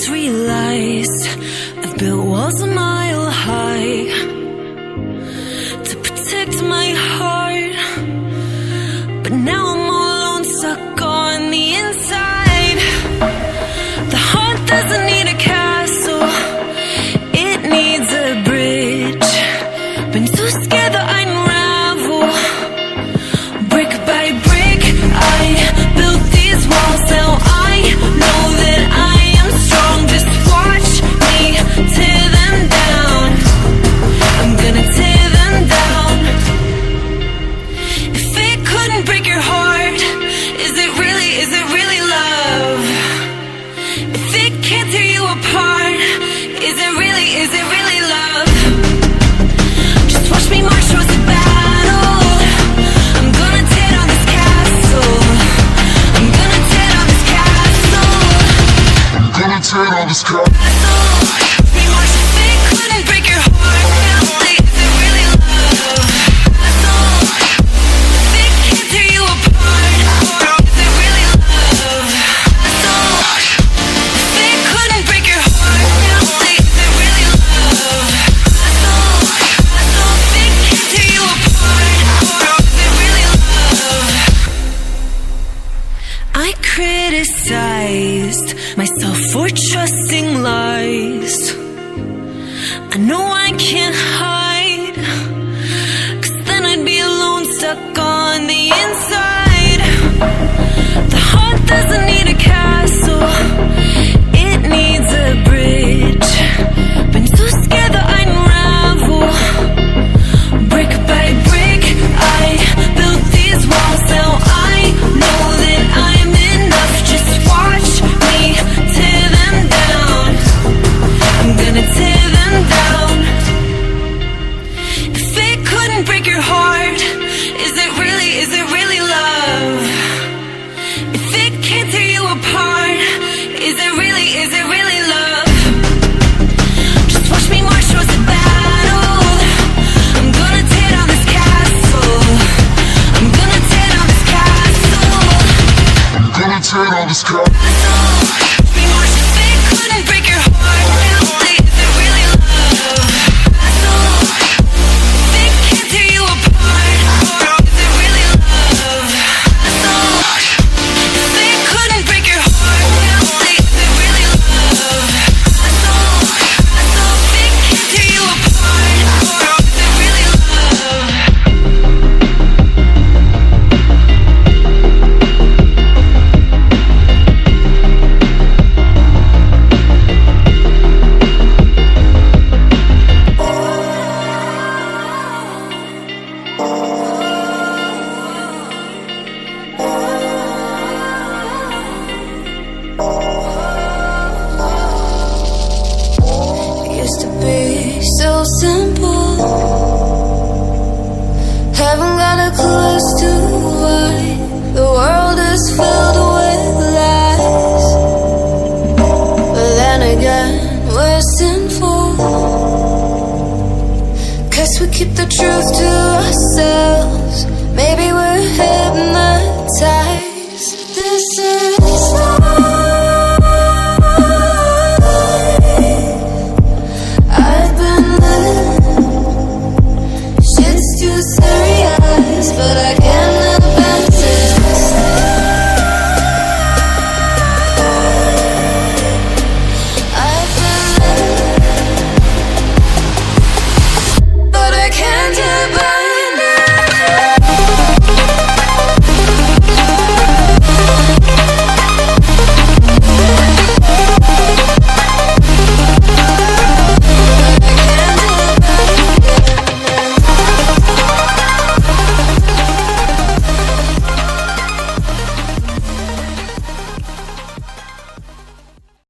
just realized I've built walls a mile high to protect my heart, but now I'm all alone, stuck on the inside. The heart doesn't need a castle, it needs a bridge. Been too scared that I'd unravel. Brick by brick, I built these walls. Now I know that I am strong. Just watch me tear them down. I'm gonna tear them down. If it couldn't break your heart, is it really love? If it can't tear you apart, is it really love? Just watch me march towards the battle. I'm gonna tear down this castle. I'm gonna tear down this castle. I'm gonna tear down this castle. Watch me march. If it couldn't break your heart, is it really love? If it can't tear you apart, is it really love? If it couldn't break your heart, is it really love? If it can't tear you apart, is it really love? I criticized myself for trusting lies. I know I can't hide, 'cause then I'd be alone, stuck on the inside. The heart doesn't need a castle, it needs a bridge. Been too scared that I'd unravel. Brick by brick, I built these walls. Now I know that I'm enough. Just watch me tear them down. I'm gonna tear them down. If it couldn't break your heart, is it really love? If it can't tear you apart, is it really love? Just watch me march towards the battle. I'm gonna tear down this castle. I'm gonna tear down this castle. I'm gonna tear down this castle. Watch me march. If it couldn't break your heart, is it really love? If it can't tear you apart, is it really love? If it couldn't break your heart, is it really love? If it can't tear you apart, is it really love? Used to be so simple. Haven't got a clue as to why the world is filled with lies. But then again, we're sinful, 'cause we keep the truth to ourselves. Maybe we're hypnotized.